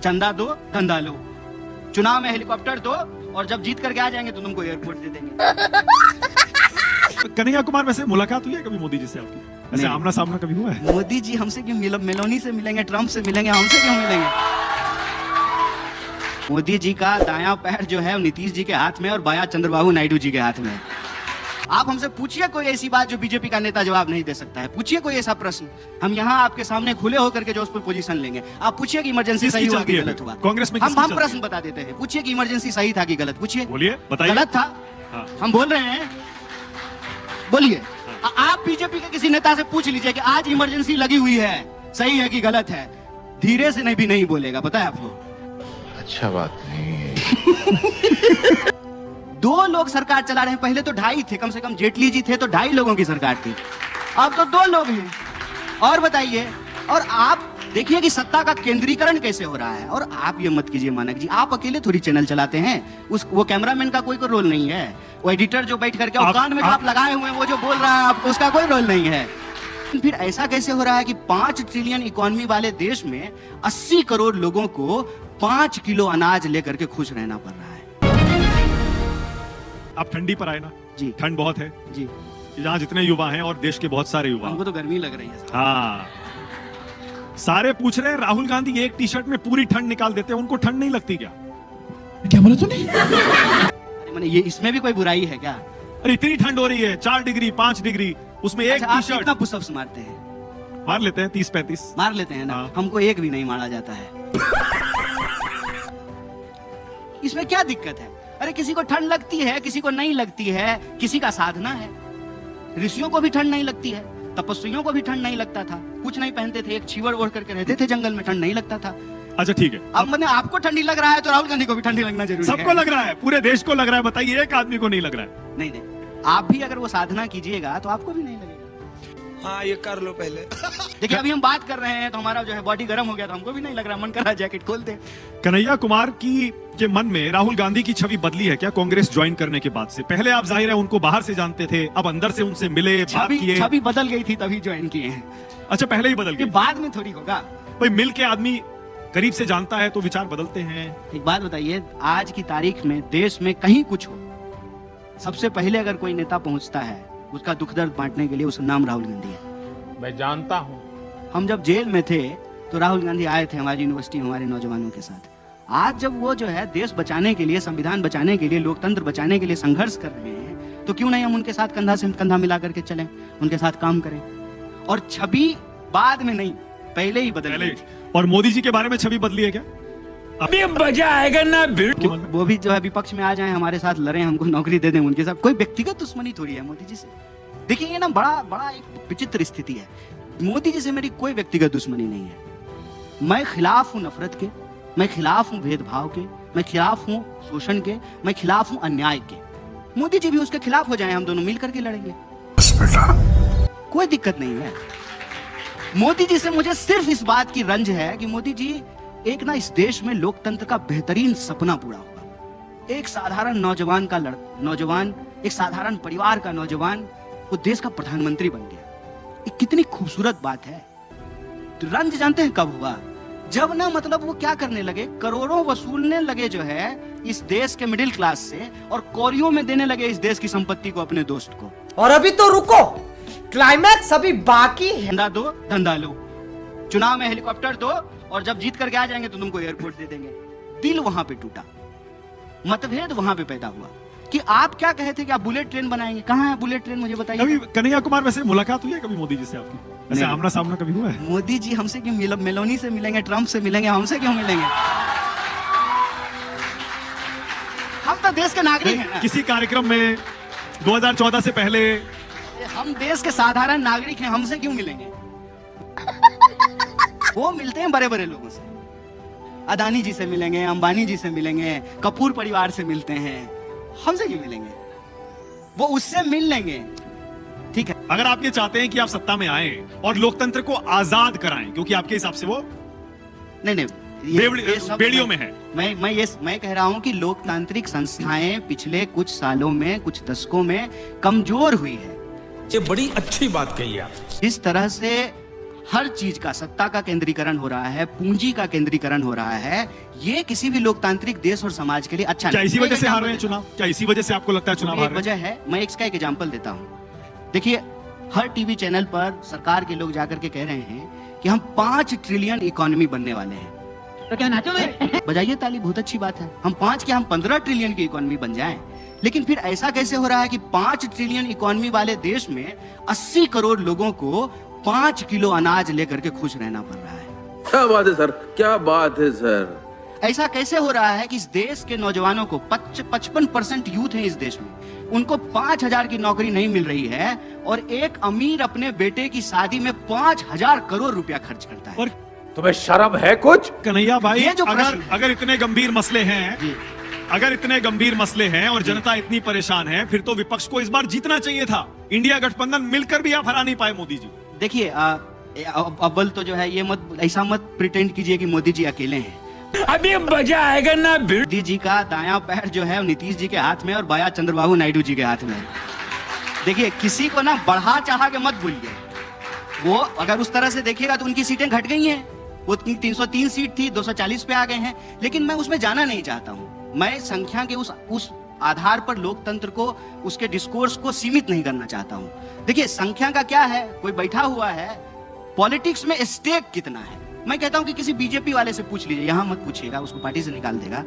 चंदा दो, धंधा लो, चुनाव में हेलीकॉप्टर दो, और जब जीत करके आ जाएंगे तो तुमको एयरपोर्ट दे देंगे। कन्हैया कुमार, वैसे मुलाकात हुई है कभी मोदी जी से आपकी? ऐसे आमना सामना कभी हुआ है? मोदी जी हमसे क्यों मेलोनी से मिलेंगे, ट्रम्प से मिलेंगे, हमसे क्यों मिलेंगे? मोदी जी का दायां पैर जो है नीतीश जी के हाथ में और बायां चंद्रबाबू नायडू जी के हाथ में। आप हमसे पूछिए कोई ऐसी बात जो बीजेपी का नेता जवाब नहीं दे सकता है। पूछिए कोई ऐसा प्रश्न, हम यहाँ आपके सामने खुले होकर के जो उस पर पोजीशन लेंगे। आप पूछिए कि इमरजेंसी सही हुआ कि गलत हुआ। कांग्रेस में हम प्रश्न बता देते हैं। पूछिए कि इमरजेंसी सही था कि गलत। पूछिए, बोलिए, बताइए। गलत था। हाँ। हम बोल रहे हैं, बोलिए। आप बीजेपी के किसी नेता से पूछ लीजिए कि आज इमरजेंसी लगी हुई है, सही है कि गलत है। धीरे से नहीं बोलेगा, पता है आपको? अच्छा बात नहीं है। 2 लोग सरकार चला रहे हैं। पहले तो 2.5 थे, कम से कम जेटली जी थे तो 2.5 लोगों की सरकार थी। अब तो 2 लोग हैं। और बताइए, और आप देखिए कि सत्ता का केंद्रीकरण कैसे हो रहा है। और आप ये मत कीजिए मानक जी, आप अकेले थोड़ी चैनल चलाते हैं। वो कैमरामैन का कोई रोल नहीं है, वो एडिटर जो बैठ करके कान में जो आप लगाए हुए हैं वो जो बोल रहा है आपको, उसका कोई रोल नहीं है। फिर ऐसा कैसे हो रहा है कि 5 ट्रिलियन इकोनॉमी वाले देश में 80 करोड़ लोगों को 5 किलो अनाज लेकर के खुश रहना पड़ रहा है? आप ठंडी पर आए ना जी, ठंड बहुत है जी। जहाँ जितने युवा हैं और देश के बहुत सारे युवा। हमको तो गर्मी लग रही है। हाँ, सारे पूछ रहे हैं राहुल गांधी एक टी-शर्ट में पूरी ठंड निकाल देते हैं, उनको ठंड नहीं लगती क्या? क्या बोला तूने? अरे मैंने ये, इसमें भी कोई बुराई है क्या? अरे इतनी ठंड हो रही है, 4 डिग्री 5 डिग्री, उसमें एक अच्छा, आप टी-शर्ट कितना पुशअप्स मारते हैं? मार लेते हैं 30-35 मार लेते हैं ना। हाँ। हमको एक भी नहीं मारा जाता है। इसमें क्या दिक्कत है? अरे किसी को ठंड लगती है, किसी को नहीं लगती है, किसी का साधना है। ऋषियों को भी ठंड नहीं लगती है, तपस्वियों को भी ठंड नहीं लगता था, कुछ नहीं पहनते थे, एक चीवर ओढ़ करके रहते थे जंगल में, ठंड नहीं लगता था। अच्छा ठीक है, अब मैंने आपको ठंडी लग रहा है तो राहुल गांधी को भी ठंडी लगना जरूरी है। सबको लग रहा है, पूरे देश को लग रहा है, बताइए एक आदमी को नहीं लग रहा है? नहीं, आप भी अगर वो साधना कीजिएगा तो आपको भी नहीं लगेगा। हाँ, ये कर लो पहले। देखिए अभी हम बात कर रहे हैं तो हमारा जो है बॉडी गर्म हो गया, तो हमको भी नहीं लग रहा, मन कर रहा जैकेट खोल दे। कन्हैया कुमार की के मन में राहुल गांधी की छवि बदली है क्या कांग्रेस ज्वाइन करने के बाद से? पहले आप जाहिर है उनको बाहर से जानते थे, अब अंदर से उनसे मिले, बात किए। छवि बदल गई थी तभी ज्वाइन किए हैं। अच्छा, पहले ही बदल ये गई? बाद में थोड़ी होगा भाई, मिल के आदमी करीब से जानता है तो विचार बदलते हैं। एक बात बताइए, आज की तारीख में देश में कहीं कुछ हो, सबसे पहले अगर कोई नेता पहुंचता है उसका दुख दर्द बांटने के लिए, उसका नाम राहुल गांधी है। मैं जानता हूँ। हम जब जेल में थे तो राहुल गांधी आए थे हमारी यूनिवर्सिटी में हमारे नौजवानों के साथ। आज जब वो जो है देश बचाने के लिए, संविधान बचाने के लिए, लोकतंत्र बचाने के लिए संघर्ष कर रहे हैं, तो क्यों नहीं हम उनके साथ कंधा से कंधा मिला करके चलें, उनके साथ काम करें। और छवि बाद में नहीं, पहले ही बदल गई थी। और मोदी जी के बारे में छवि बदली है क्या? अभी मजा आएगा ना। वो भी जो है विपक्ष में आ जाए, हमारे साथ लड़े, हमको नौकरी दे दें, उनके साथ कोई व्यक्तिगत दुश्मनी थोड़ी है मोदी जी से। देखिए ये ना बड़ा एक विचित्र स्थिति है। मोदी जी से मेरी कोई व्यक्तिगत दुश्मनी नहीं है। मैं खिलाफ हूं नफरत के, मैं खिलाफ हूं भेदभाव के, मैं खिलाफ हूं शोषण के, मैं खिलाफ हूं अन्याय के। मोदी जी भी उसके खिलाफ हो जाएं, हम दोनों मिल करके लड़ेंगे, कोई दिक्कत नहीं है। मोदी जी से मुझे सिर्फ इस बात की रंज है कि मोदी जी एक ना इस देश में लोकतंत्र का बेहतरीन सपना पूरा होगा। एक साधारण नौजवान का नौजवान, एक साधारण परिवार का नौजवान वो देश का प्रधानमंत्री बन गया। ये कितनी खूबसूरत बात है। तो रंज जानते हैं कब हुआ? जब ना मतलब वो क्या करने लगे, करोड़ों वसूलने लगे जो है इस देश के मिडिल क्लास से, और कौड़ियों में देने लगे इस देश की संपत्ति को अपने दोस्त को। और अभी तो रुको, क्लाइमैक्स अभी बाकी है। धंधा दो, धंधा लो, चुनाव में हेलीकॉप्टर दो, और जब जीत करके आ जाएंगे तो तुमको एयरपोर्ट दे देंगे। दिल वहां पे टूटा, मतभेद वहां पे पैदा हुआ कि आप क्या कहे थे कि आप बुलेट ट्रेन बनाएंगे। कहाँ है बुलेट ट्रेन, मुझे बताइए। कभी कन्हैया कुमार, वैसे मुलाकात हुई है कभी मोदी जी से आपकी? ऐसे आमना सामना कभी हुआ है? मोदी जी हमसे क्यों मेलोनी से मिलेंगे, ट्रम्प से मिलेंगे, हमसे क्यों मिलेंगे? हम तो देश के नागरिक हैं ना। किसी कार्यक्रम में 2014 से पहले? हम देश के साधारण नागरिक हैं, हमसे क्यों मिलेंगे? वो मिलते हैं बड़े बड़े लोगों से, अदानी जी से मिलेंगे, अंबानी जी से मिलेंगे, कपूर परिवार से मिलते हैं, हमसे क्यों मिलेंगे? वो उससे मिल लेंगे, ठीक है। अगर आप ये चाहते हैं कि आप सत्ता में आए और लोकतंत्र को आजाद कराएं, क्योंकि आपके हिसाब से वो नहीं बेड़ियों में है। मैं कह रहा हूं कि लोकतांत्रिक संस्थाएं पिछले कुछ सालों में, कुछ दशकों में कमजोर हुई है। ये बड़ी अच्छी बात कही आप। इस तरह से हर चीज का सत्ता का केंद्रीकरण हो रहा है, पूंजी का केंद्रीकरण हो रहा है। ये किसी भी लोकतांत्रिक देश और समाज के लिए अच्छा क्या नहीं। इसी वजह से हार एक रहे हैं example चुनाव? क्या इसी वजह से आपको लगता है चुनाव देता हार हूं। एक रहे हैं? वजह है, मैं इसका एक एग्जांपल देता हूं। देखिए, हर टीवी चैनल पर सरकार के लोग जाकर के कह रहे हैं कि हम 5 ट्रिलियन इकोनॉमी बनने वाले हैं। तो क्या नाचोगे? बजाइए ताली, बहुत अच्छी बात है। हम 5 क्या, हम 15 ट्रिलियन की इकोनॉमी बन जाएं। लेकिन फिर ऐसा कैसे हो रहा है कि 5 ट्रिलियन इकोनॉमी वाले देश में 80 करोड़ लोगों को 5 किलो अनाज लेकर के खुश रहना पड़ रहा है? क्या बात है सर, क्या बात है सर। ऐसा कैसे हो रहा है कि इस देश के नौजवानों को 55% यूथ है इस देश में, उनको 5,000 की नौकरी नहीं मिल रही है, और एक अमीर अपने बेटे की शादी में 5,000 करोड़ रुपया खर्च करता है। और तुम्हें शर्म है कुछ? कन्हैया भाई, ये जो अगर प्रश्न है- अगर इतने गंभीर मसले हैं, जी। अगर इतने गंभीर मसले हैं और जनता इतनी परेशान है, फिर तो विपक्ष को इस बार जीतना चाहिए था। इंडिया गठबंधन मिलकर भी आप हरा नहीं पाए मोदी जी। देखिए, अव्वल तो जो है, ये मत ऐसा मत प्रिटेंड कीजिए कि मोदी जी अकेले हैं। अभी मजा आएगा ना भिड़। मोदी जी का दायां पैर जो है नीतीश जी के हाथ में और बायां चंद्रबाबू नायडू जी के हाथ में है। देखिए, किसी को ना बढ़ा चढ़ा के मत भूलिए। वो अगर उस तरह से देखिएगा तो उनकी सीटें घट गई हैं। वो 303 सीट थी, 240 पे आ गए हैं। लेकिन मैं उसमें जाना नहीं चाहता हूं। मैं संख्या के उस आधार पर लोकतंत्र को, उसके डिस्कोर्स को सीमित नहीं करना चाहता हूं। देखिए, संख्या का क्या है, कोई बैठा हुआ है, पॉलिटिक्स में स्टेक कितना है। मैं कहता हूं कि किसी बीजेपी वाले से पूछ लीजिए, यहां मत पूछिएगा, उसको पार्टी से निकाल देगा।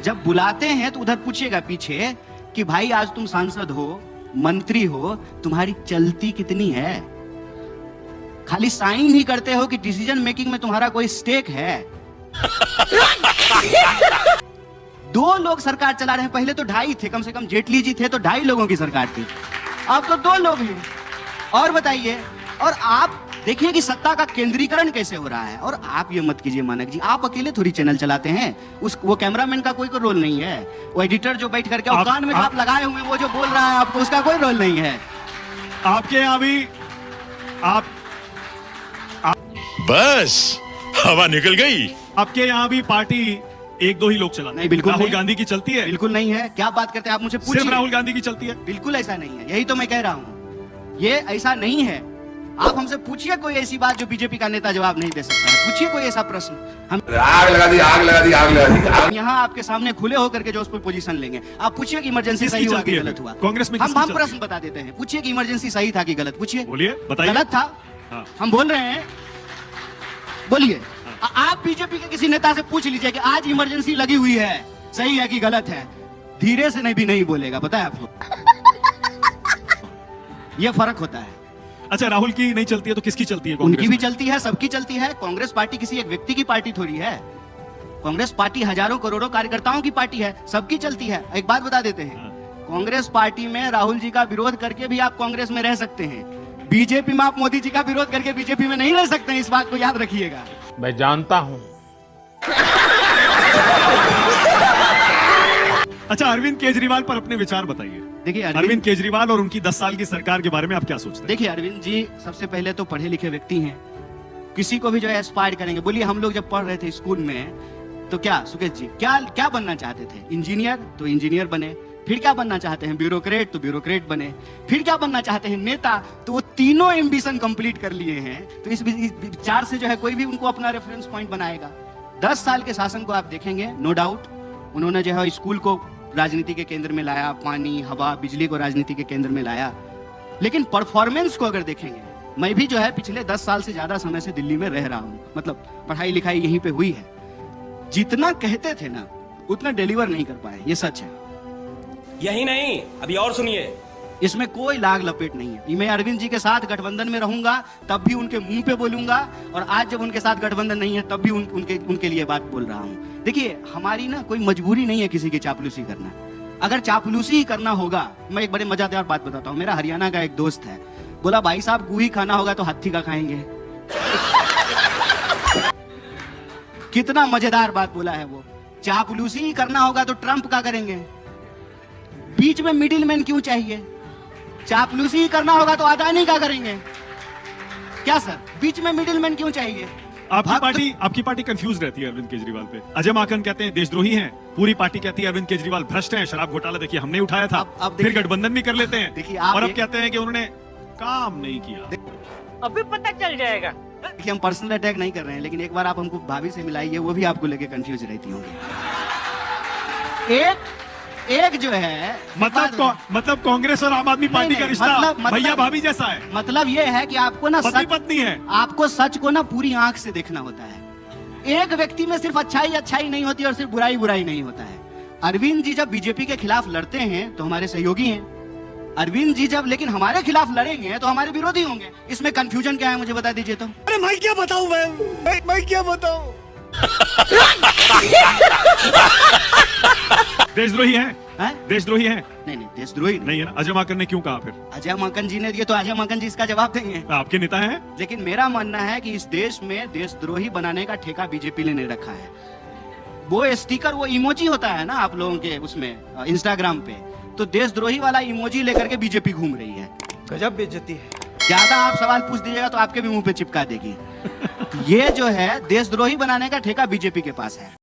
जब बुलाते हैं तो उधर पूछिएगा पीछे कि भाई आज तुम सांसद हो, मंत्री हो, तुम्हारी चलती कितनी है? खाली साइन ही करते हो कि डिसीजन मेकिंग में तुम्हारा कोई स्टेक है? 2 लोग सरकार चला रहे हैं, पहले तो 2.5 थे, कम से कम जेटली जी थे तो 2.5 लोगों की सरकार थी, अब तो 2 लोग हैं। और बताइए, और आप देखिए कि सत्ता का केंद्रीकरण कैसे हो रहा है। और आप ये मत कीजिए मानक जी, आप अकेले थोड़ी चैनल चलाते हैं, वो कैमरामैन का कोई रोल नहीं है, वो एडिटर जो बैठ करके और कान में जो आप लगाए हुए हैं, वो जो बोल रहा है आपको, उसका कोई रोल नहीं है। आपके यहाँ भी आप बस हवा निकल गई। आपके यहाँ भी पार्टी 1-2 ही लोग चलाते नहीं, हैं। बिल्कुल राहुल नहीं। गांधी की चलती है? बिल्कुल नहीं है। क्या बात करते हैं आप, मुझे सिर्फ पूछिए। राहुल गांधी की चलती है? बिल्कुल ऐसा नहीं है, यही तो मैं कह रहा हूँ। ये ऐसा नहीं है। आप हमसे पूछिए कोई ऐसी बात जो बीजेपी का नेता जवाब नहीं दे सकता है। पूछिए कोई ऐसा प्रश्न। हम आग लगा दी, आग लगा दी, आग लगा दी। हम यहाँ आपके सामने खुले होकर के जो उस पर पोजीशन लेंगे। आप पूछिए कि इमरजेंसी किसकी सही हुआ चलती कि है? गलत हुआ। कांग्रेस में हम किसकी चलती प्रश्न बता देते हैं। पूछिए कि इमरजेंसी सही था कि गलत। पूछिए। बोलिए, बताइए। गलत था। हाँ। हम बोल रहे हैं, बोलिए। आप बीजेपी के किसी नेता से पूछ लीजिए कि आज इमरजेंसी लगी हुई है, सही है कि गलत है। धीरे से नहीं भी नहीं बोलेगा, पता है आपको। ये फर्क होता है। अच्छा, राहुल की नहीं चलती है तो किसकी चलती है? उनकी भी में? चलती है, सबकी चलती है। कांग्रेस पार्टी किसी एक व्यक्ति की पार्टी थोड़ी है। कांग्रेस पार्टी हजारों करोड़ों कार्यकर्ताओं की पार्टी है, सबकी चलती है। एक बात बता देते हैं, कांग्रेस पार्टी में राहुल जी का विरोध करके भी आप कांग्रेस में रह सकते हैं। बीजेपी में आप मोदी जी का विरोध करके बीजेपी में नहीं रह सकते हैं, इस बात को याद रखिएगा। मैं जानता हूं। अच्छा, अरविंद केजरीवाल पर अपने विचार बताइए। देखिए अरविंद केजरीवाल और उनकी 10 साल की सरकार के बारे में आप क्या सोचते हैं? देखिए, अरविंद जी सबसे पहले तो पढ़े लिखे व्यक्ति हैं। किसी को भी जो है एस्पायर करेंगे। बोलिए, हम लोग जब पढ़ रहे थे स्कूल में तो क्या सुकेश जी क्या बनना चाहते थे? इंजीनियर तो इंजीनियर बने। फिर क्या बनना चाहते हैं? ब्यूरोक्रेट तो ब्यूरोक्रेट बने। फिर क्या बनना चाहते हैं? नेता। तो वो तीनों एम्बिशन कंप्लीट कर लिए हैं। तो इस विचार से जो है कोई भी उनको अपना रेफरेंस पॉइंट बनाएगा। 10 साल के शासन को आप देखेंगे, नो डाउट उन्होंने जो है स्कूल को राजनीति के केंद्र में लाया, पानी, हवा, बिजली को राजनीति के केंद्र में लाया। लेकिन परफॉर्मेंस को अगर देखेंगे, मैं भी जो है पिछले 10 साल से ज्यादा समय से दिल्ली में रह रहा हूं, मतलब पढ़ाई लिखाई यहीं पे हुई है। जितना कहते थे ना, उतना डिलीवर नहीं कर पाए, ये सच है। यही नहीं, अभी और सुनिए। इसमें कोई लाग लपेट नहीं है। मैं अरविंद जी के साथ गठबंधन में रहूंगा, तब भी उनके मुंह पे बोलूंगा, और आज जब उनके साथ गठबंधन नहीं है तब भी उनके लिए बात बोल रहा हूं। देखिए, हमारी ना कोई मजबूरी नहीं है किसी की चापलूसी करना। अगर चापलूसी ही करना होगा, मैं एक बड़े मजेदार बात बताता हूं। मेरा हरियाणा का एक दोस्त है, बोला भाई साहब गुही खाना होगा तो हाथी का खाएंगे। कितना मजेदार बात बोला है वो। चापलूसी ही करना होगा तो ट्रंप का करेंगे। बीच में मिडिल मैन क्यों चाहिए? चापलूसी ही करना होगा तो अदानी का करेंगे क्या सर? बीच में मिडिल मैन क्यों चाहिए? आपकी पार्टी कंफ्यूज रहती है अरविंद केजरीवाल पे। अजय माकन कहते हैं देशद्रोही हैं, पूरी पार्टी कहती है अरविंद केजरीवाल भ्रष्ट हैं, शराब घोटाला देखिए हमने उठाया था। अब फिर गठबंधन भी कर लेते हैं। देखिए, और अब कहते हैं कि उन्होंने काम नहीं किया। अभी पता चल जाएगा। देखिए हम पर्सनल अटैक नहीं कर रहे हैं, लेकिन एक बार आप हमको भाभी से मिलाइए, वो भी आपको लेके कंफ्यूज रहती होंगी। एक जो है मतलब कांग्रेस और आम आदमी पार्टी का रिश्ता भैया भाभी जैसा है। मतलब ये है कि आपको ना पति पत्नी है। आपको सच को ना पूरी आंख से देखना होता है। एक व्यक्ति में सिर्फ अच्छाई नहीं होती और सिर्फ बुराई नहीं होता है। अरविंद जी जब बीजेपी के खिलाफ लड़ते हैं तो हमारे सहयोगी हैं। अरविंद जी जब लेकिन हमारे खिलाफ लड़ेंगे तो हमारे विरोधी होंगे। इसमें कंफ्यूजन क्या है मुझे बता दीजिए तो। अरे मैं क्या बताऊं, मैं क्या बताऊं। देशद्रोही है? देशद्रोही है? नहीं देशद्रोही नहीं है ना। अजय माकन ने क्यों कहा फिर? अजय माकन जी ने दिए तो अजय माकन जी इसका जवाब देंगे। आपके नेता हैं? लेकिन मेरा मानना है कि इस देश में देशद्रोही बनाने का ठेका बीजेपी ने नहीं रखा है। वो स्टिकर, वो इमोजी होता है ना आप लोगों के उसमें इंस्टाग्राम पे, तो देशद्रोही वाला इमोजी लेकर के बीजेपी घूम रही है। गजब बेइज्जती है। ज्यादा आप सवाल पूछ दीजिएगा तो आपके भी मुंह पे चिपका देगी। ये जो है देशद्रोही बनाने का ठेका बीजेपी के पास है।